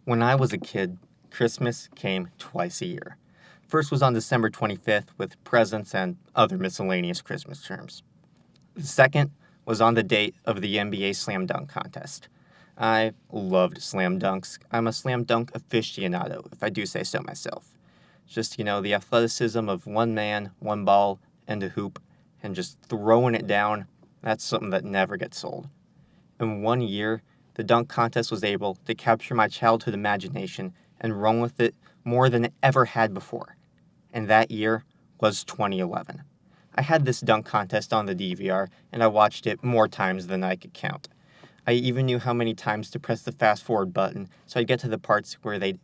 When I was a kid, Christmas came twice a year. First was on December 25th with presents and other miscellaneous Christmas terms. The second was on the date of the NBA Slam Dunk Contest. I loved slam dunks. I'm a slam dunk aficionado, if I do say so myself. Just, the athleticism of one man, one ball, and a hoop, and just throwing it down, that's something that never gets old. In 1 year, the dunk contest was able to capture my childhood imagination and run with it more than it ever had before. And that year was 2011. I had this dunk contest on the DVR, and I watched it more times than I could count. I even knew how many times to press the fast forward button so I'd get to the parts where they'd,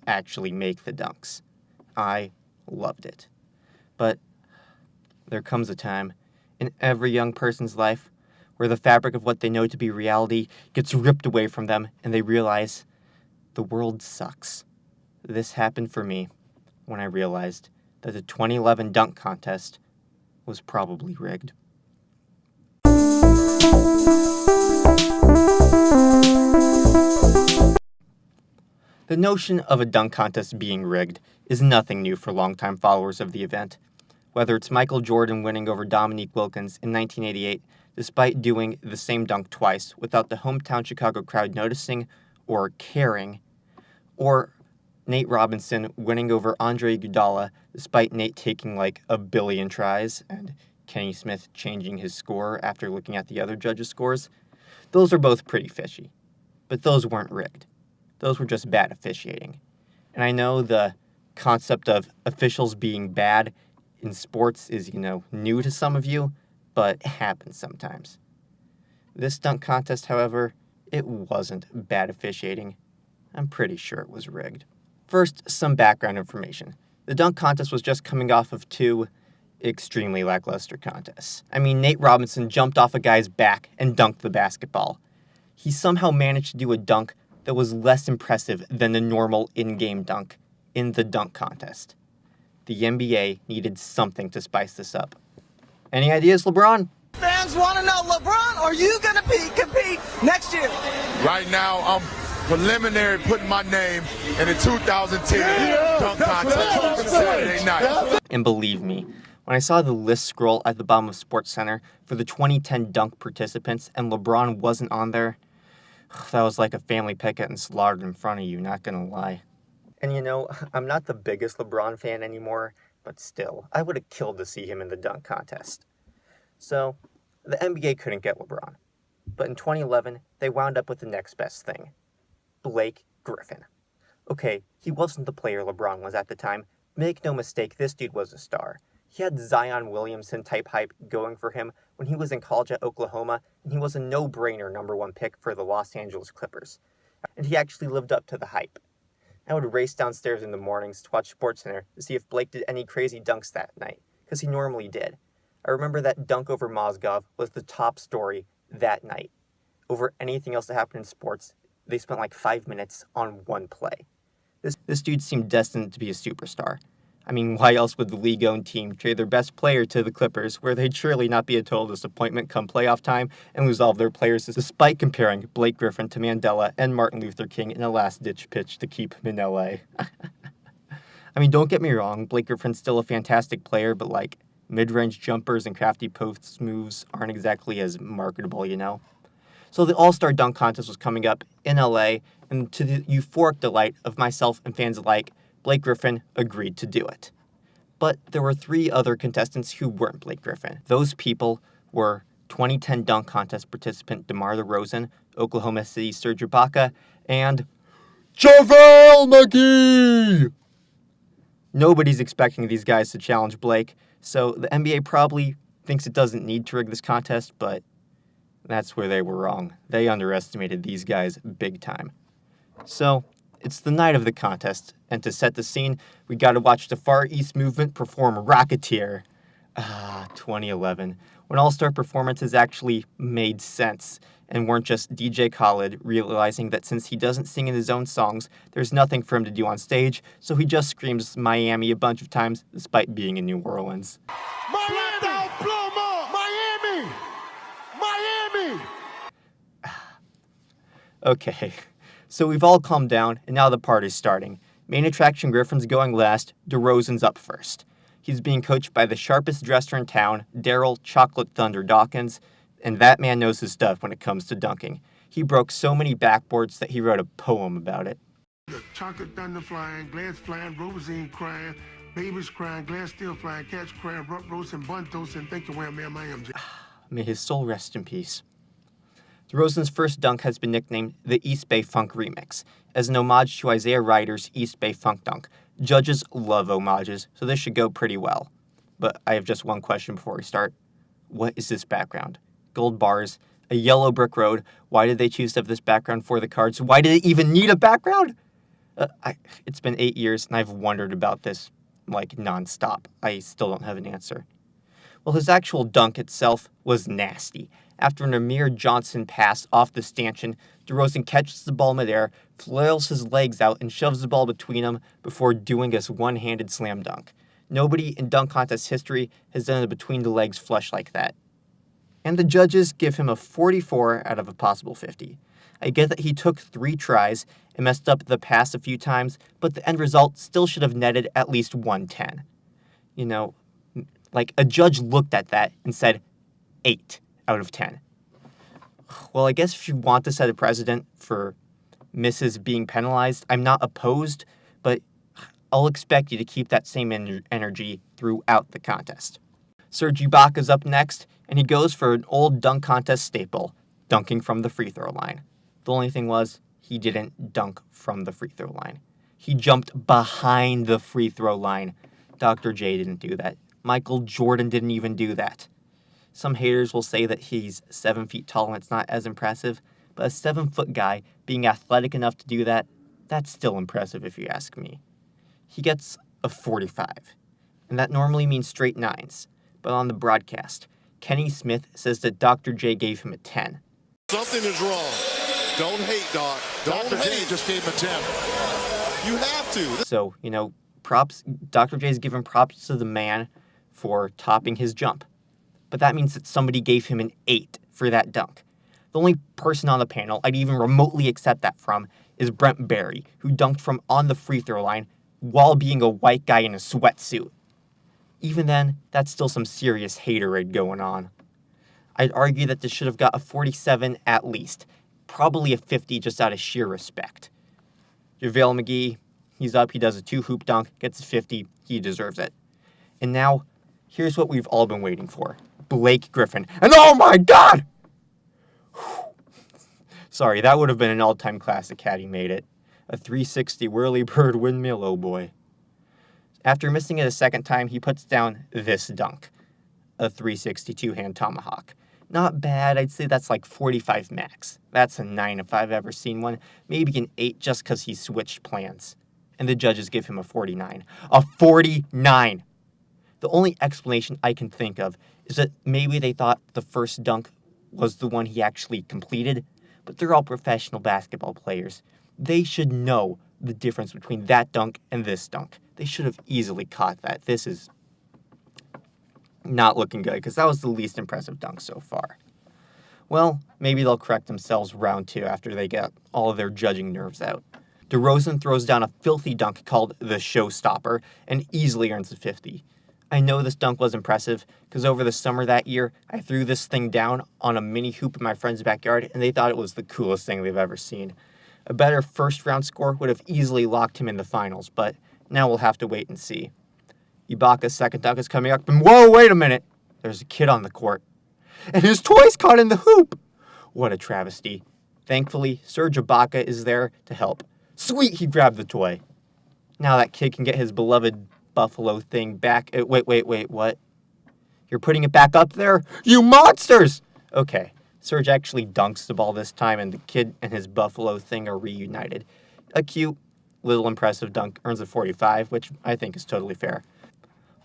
actually make the dunks. I loved it. But there comes a time in every young person's life where the fabric of what they know to be reality gets ripped away from them and they realize the world sucks. This happened for me when I realized that the 2011 dunk contest was probably rigged. The notion of a dunk contest being rigged is nothing new for longtime followers of the event. Whether it's Michael Jordan winning over Dominique Wilkins in 1988 despite doing the same dunk twice without the hometown Chicago crowd noticing or caring, or Nate Robinson winning over Andre Iguodala despite Nate taking like a billion tries and Kenny Smith changing his score after looking at the other judges' scores, those are both pretty fishy. But those weren't rigged. Those were just bad officiating. And I know the concept of officials being bad in sports is, new to some of you, but it happens sometimes. This dunk contest, however, it wasn't bad officiating. I'm pretty sure it was rigged. First, some background information. The dunk contest was just coming off of two extremely lackluster contests. Nate Robinson jumped off a guy's back and dunked the basketball. He somehow managed to do a dunk that was less impressive than the normal in-game dunk in the dunk contest. The NBA needed something to spice this up. Any ideas, LeBron? Fans want to know, LeBron, are you going to compete next year? Right now, I'm preliminary putting my name in the 2010 dunk contest Saturday night. And believe me, when I saw the list scroll at the bottom of SportsCenter for the 2010 dunk participants and LeBron wasn't on there, that was like a family pet getting slaughtered in front of you, not gonna lie. And I'm not the biggest LeBron fan anymore, but still, I would have killed to see him in the dunk contest. So, the NBA couldn't get LeBron. But in 2011, they wound up with the next best thing. Blake Griffin. Okay, he wasn't the player LeBron was at the time. Make no mistake, this dude was a star. He had Zion Williamson-type hype going for him when he was in college at Oklahoma, and he was a no-brainer #1 pick for the Los Angeles Clippers. And he actually lived up to the hype. I would race downstairs in the mornings to watch SportsCenter to see if Blake did any crazy dunks that night, because he normally did. I remember that dunk over Mozgov was the top story that night. Over anything else that happened in sports, they spent like 5 minutes on one play. This dude seemed destined to be a superstar. Why else would the league-owned team trade their best player to the Clippers, where they'd surely not be a total disappointment come playoff time and lose all of their players, despite comparing Blake Griffin to Mandela and Martin Luther King in a last-ditch pitch to keep him in L.A. Don't get me wrong, Blake Griffin's still a fantastic player, but mid-range jumpers and crafty post moves aren't exactly as marketable, So the All-Star Dunk Contest was coming up in L.A., and to the euphoric delight of myself and fans alike, Blake Griffin agreed to do it. But there were 3 other contestants who weren't Blake Griffin. Those people were 2010 dunk contest participant DeMar DeRozan, Oklahoma City Serge Ibaka, and JaVale McGee! Nobody's expecting these guys to challenge Blake, so the NBA probably thinks it doesn't need to rig this contest, but that's where they were wrong. They underestimated these guys big time. So, it's the night of the contest, and to set the scene, we gotta watch the Far East Movement perform Rocketeer. 2011, when all-star performances actually made sense, and weren't just DJ Khaled realizing that since he doesn't sing in his own songs, there's nothing for him to do on stage, so he just screams Miami a bunch of times, despite being in New Orleans. Miami! Okay, So we've all calmed down, and now the party's starting. Main attraction Griffin's going last, DeRozan's up first. He's being coached by the sharpest dresser in town, Daryl Chocolate Thunder Dawkins, and that man knows his stuff when it comes to dunking. He broke so many backboards that he wrote a poem about it. The chocolate thunder flying, glass flying, Roseanne crying, babies crying, glass still flying, cats crying, roast and bun toast, and thank you, wham, ma'am, I am. May his soul rest in peace. DeRozan's first dunk has been nicknamed the East Bay Funk Remix, as an homage to Isaiah Ryder's East Bay Funk dunk. Judges love homages, so this should go pretty well. But I have just one question before we start. What is this background? Gold bars, a yellow brick road. Why did they choose to have this background for the cards? Why did it even need a background? It's been 8 years, and I've wondered about this, nonstop. I still don't have an answer. Well, his actual dunk itself was nasty. After an Amir Johnson pass off the stanchion, DeRozan catches the ball midair, flails his legs out, and shoves the ball between them before doing his one-handed slam dunk. Nobody in dunk contest history has done a between-the-legs flush like that. And the judges give him a 44 out of a possible 50. I get that he took 3 tries and messed up the pass a few times, but the end result still should have netted at least 110. A judge looked at that and said 8 out of 10. Well, I guess if you want to set a precedent for misses being penalized, I'm not opposed, but I'll expect you to keep that same energy throughout the contest. Serge Ibaka's up next, and he goes for an old dunk contest staple, dunking from the free throw line. The only thing was, he didn't dunk from the free throw line. He jumped behind the free throw line. Dr. J didn't do that. Michael Jordan didn't even do that. Some haters will say that he's 7 feet tall and it's not as impressive, but a 7-foot guy being athletic enough to do that, that's still impressive if you ask me. He gets a 45, and that normally means straight 9s, but on the broadcast, Kenny Smith says that Dr. J gave him a 10. Something is wrong. Don't hate, Doc. Dr. J just gave him a 10. You have to. So, props. Dr. J's given props to the man for topping his jump. But that means that somebody gave him an 8 for that dunk. The only person on the panel I'd even remotely accept that from is Brent Barry, who dunked from on the free throw line while being a white guy in a sweatsuit. Even then, that's still some serious haterade going on. I'd argue that this should have got a 47 at least, probably a 50 just out of sheer respect. JaVale McGee, he's up, he does a 2-hoop dunk, gets a 50, he deserves it. And now, here's what we've all been waiting for. Blake Griffin. And oh my God! Sorry, that would have been an all-time classic had he made it. A 360 whirly bird windmill, oh boy. After missing it a second time, he puts down this dunk. A 362 hand tomahawk. Not bad, I'd say that's like 45 max. That's a 9 if I've ever seen one. Maybe an 8 just because he switched plans. And the judges give him a 49. A 49! The only explanation I can think of is that maybe they thought the first dunk was the one he actually completed, but they're all professional basketball players. They should know the difference between that dunk and this dunk. They should have easily caught that. This is not looking good, because that was the least impressive dunk so far. Well, maybe they'll correct themselves round 2 after they get all of their judging nerves out. DeRozan throws down a filthy dunk called the Showstopper and easily earns a 50. I know this dunk was impressive because over the summer that year, I threw this thing down on a mini hoop in my friend's backyard and they thought it was the coolest thing they've ever seen. A better first round score would have easily locked him in the finals, but now we'll have to wait and see. Ibaka's second dunk is coming up and whoa, wait a minute! There's a kid on the court. And his toy's caught in the hoop! What a travesty. Thankfully, Serge Ibaka is there to help. Sweet, he grabbed the toy. Now that kid can get his beloved Buffalo thing back. Wait, what? You're putting it back up there? You monsters! Okay, Serge actually dunks the ball this time, and the kid and his Buffalo thing are reunited. A cute, little impressive dunk earns a 45, which I think is totally fair.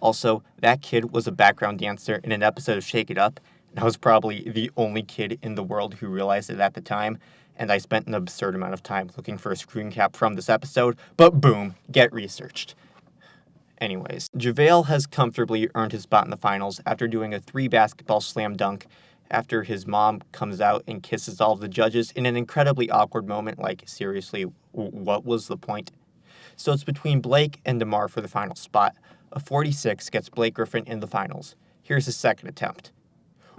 Also, that kid was a background dancer in an episode of Shake It Up, and I was probably the only kid in the world who realized it at the time, and I spent an absurd amount of time looking for a screen cap from this episode, but boom, get researched. Anyways, JaVale has comfortably earned his spot in the finals after doing a 3 basketball slam dunk after his mom comes out and kisses all of the judges in an incredibly awkward moment. Like, seriously, what was the point? So it's between Blake and DeMar for the final spot. A 46 gets Blake Griffin in the finals. Here's his second attempt.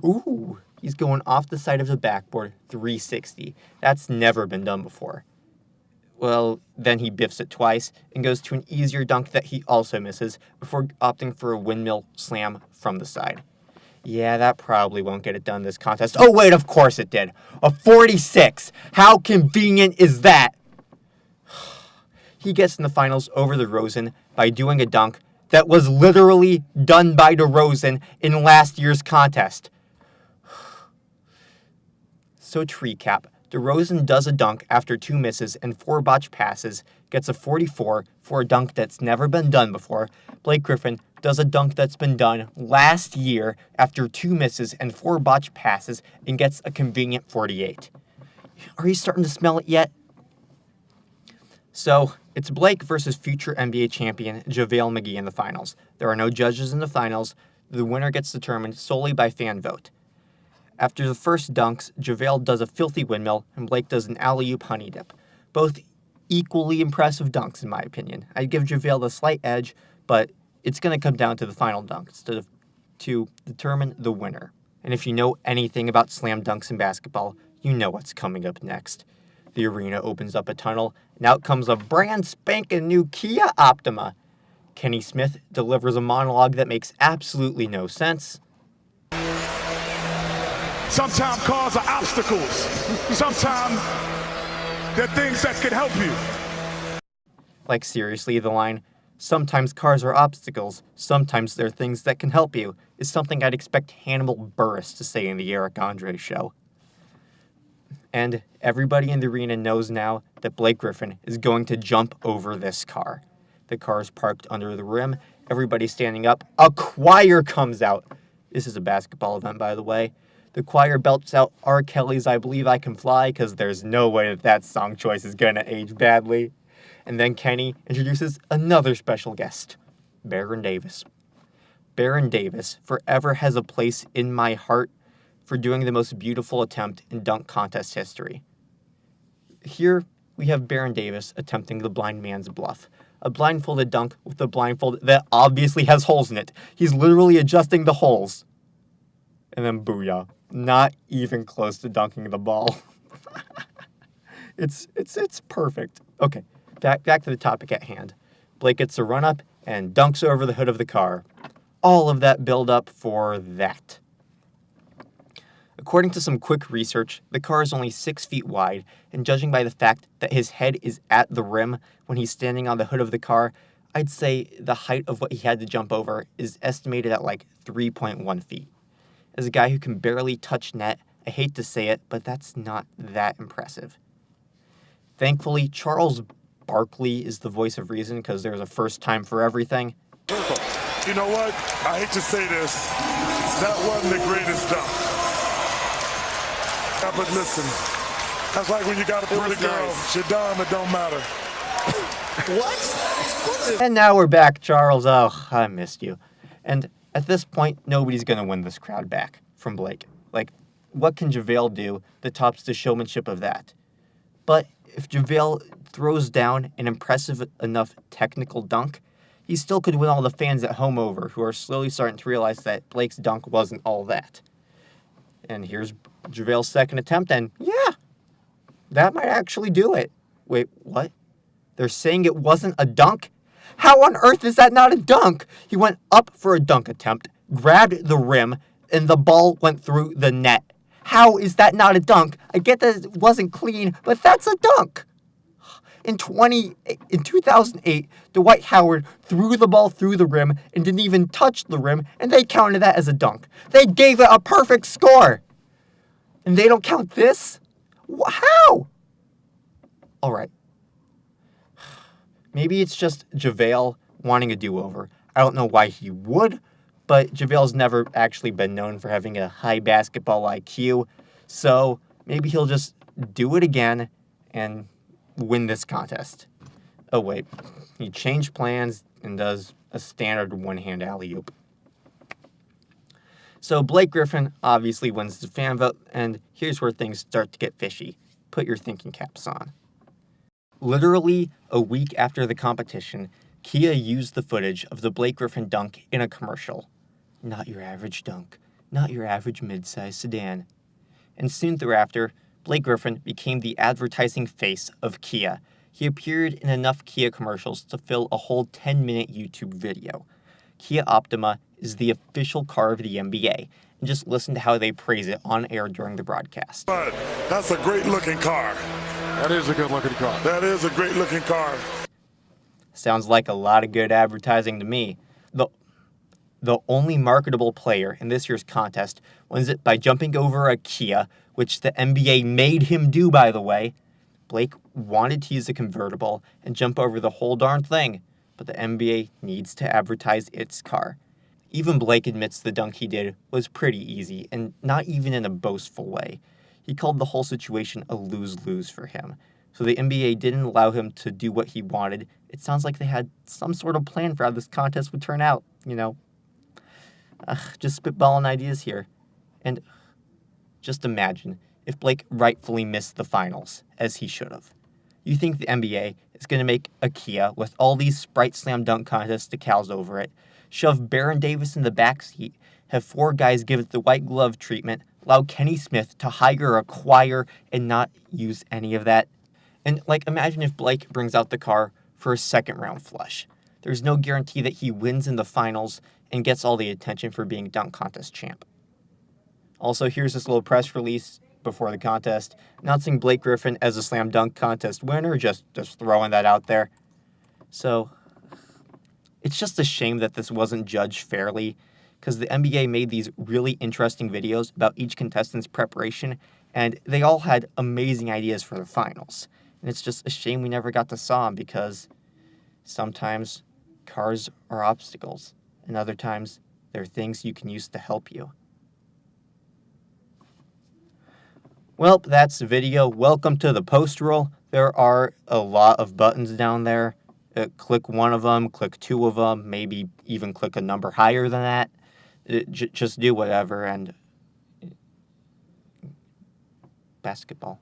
Ooh, he's going off the side of the backboard, 360. That's never been done before. Well, then he biffs it twice and goes to an easier dunk that he also misses before opting for a windmill slam from the side. Yeah, that probably won't get it done this contest. Oh, wait, of course it did. A 46. How convenient is that? He gets in the finals over DeRozan by doing a dunk that was literally done by DeRozan in last year's contest. So to recap, DeRozan does a dunk after 2 misses and 4 botched passes, gets a 44 for a dunk that's never been done before. Blake Griffin does a dunk that's been done last year after 2 misses and 4 botched passes and gets a convenient 48. Are you starting to smell it yet? So, it's Blake versus future NBA champion JaVale McGee in the finals. There are no judges in the finals. The winner gets determined solely by fan vote. After the first dunks, JaVale does a filthy windmill, and Blake does an alley-oop honey dip. Both equally impressive dunks, in my opinion. I'd give JaVale the slight edge, but it's going to come down to the final dunks to determine the winner. And if you know anything about slam dunks in basketball, you know what's coming up next. The arena opens up a tunnel, and out comes a brand spanking new Kia Optima. Kenny Smith delivers a monologue that makes absolutely no sense. Sometimes cars are obstacles. Sometimes they're things that can help you. Like, seriously, the line, "Sometimes cars are obstacles, sometimes they're things that can help you," is something I'd expect Hannibal Buress to say in the Eric Andre show. And everybody in the arena knows now that Blake Griffin is going to jump over this car. The car is parked under the rim. Everybody's standing up. A choir comes out. This is a basketball event, by the way. The choir belts out R. Kelly's "I Believe I Can Fly" because there's no way that song choice is going to age badly. And then Kenny introduces another special guest, Baron Davis. Baron Davis forever has a place in my heart for doing the most beautiful attempt in dunk contest history. Here we have Baron Davis attempting the blind man's bluff. A blindfolded dunk with a blindfold that obviously has holes in it. He's literally adjusting the holes. And then booyah. Not even close to dunking the ball. It's perfect. Okay, back to the topic at hand. Blake gets a run up and dunks over the hood of the car. All of that build up for that. According to some quick research, the car is only 6 feet wide, and judging by the fact that his head is at the rim when he's standing on the hood of the car, I'd say the height of what he had to jump over is estimated at like 3.1 feet. As a guy who can barely touch net, I hate to say it, but that's not that impressive. Thankfully, Charles Barkley is the voice of reason because there's a first time for everything. You know what? I hate to say this. That wasn't the greatest dunk. Yeah, but listen, that's like when you got a pretty girl. She's dumb, it don't matter. What? And now we're back, Charles. Oh, I missed you. And at this point, nobody's going to win this crowd back from Blake. Like, what can JaVale do that tops the showmanship of that? But if JaVale throws down an impressive enough technical dunk, he still could win all the fans at home over who are slowly starting to realize that Blake's dunk wasn't all that. And here's JaVale's second attempt, and yeah, that might actually do it. Wait, what? They're saying it wasn't a dunk? How on earth is that not a dunk? He went up for a dunk attempt, grabbed the rim, and the ball went through the net. How is that not a dunk? I get that it wasn't clean, but that's a dunk. In 2008, Dwight Howard threw the ball through the rim and didn't even touch the rim, and they counted that as a dunk. They gave it a perfect score. And they don't count this? How? All right. Maybe it's just JaVale wanting a do-over. I don't know why he would, but JaVale's never actually been known for having a high basketball IQ, so maybe he'll just do it again and win this contest. Oh wait, he changed plans and does a standard one-hand alley-oop. So Blake Griffin obviously wins the fan vote, and here's where things start to get fishy. Put your thinking caps on. Literally a week after the competition, Kia used the footage of the Blake Griffin dunk in a commercial. Not your average dunk, not your average mid-size sedan. And soon thereafter, Blake Griffin became the advertising face of Kia. He appeared in enough Kia commercials to fill a whole 10-minute YouTube video. Kia Optima is the official car of the NBA, and just listen to how they praise it on air during the broadcast. But that's a great-looking car. That is a good-looking car. That is a great-looking car. Sounds like a lot of good advertising to me. The only marketable player in this year's contest wins it by jumping over a Kia, which the NBA made him do, by the way. Blake wanted to use a convertible and jump over the whole darn thing, but the NBA needs to advertise its car. Even Blake admits the dunk he did was pretty easy, and not even in a boastful way. He called the whole situation a lose-lose for him. So the NBA didn't allow him to do what he wanted. It sounds like they had some sort of plan for how this contest would turn out, Just spitballing ideas here. And just imagine if Blake rightfully missed the finals, as he should have. You think the NBA is going to make a Kia with all these Sprite Slam Dunk Contest decals over it, shove Baron Davis in the backseat, have 4 guys give it the white glove treatment, allow Kenny Smith to hire a choir and not use any of that? And, imagine if Blake brings out the car for a second round flush. There's no guarantee that he wins in the finals and gets all the attention for being dunk contest champ. Also, here's this little press release before the contest announcing Blake Griffin as a slam dunk contest winner, just throwing that out there. So, it's just a shame that this wasn't judged fairly, because the NBA made these really interesting videos about each contestant's preparation, and they all had amazing ideas for the finals. And it's just a shame we never got to see them, because sometimes cars are obstacles, and other times they're things you can use to help you. Well, that's the video. Welcome to the post roll. There are a lot of buttons down there. Click one of them, click 2 of them, maybe even click a number higher than that. Just do whatever, and basketball.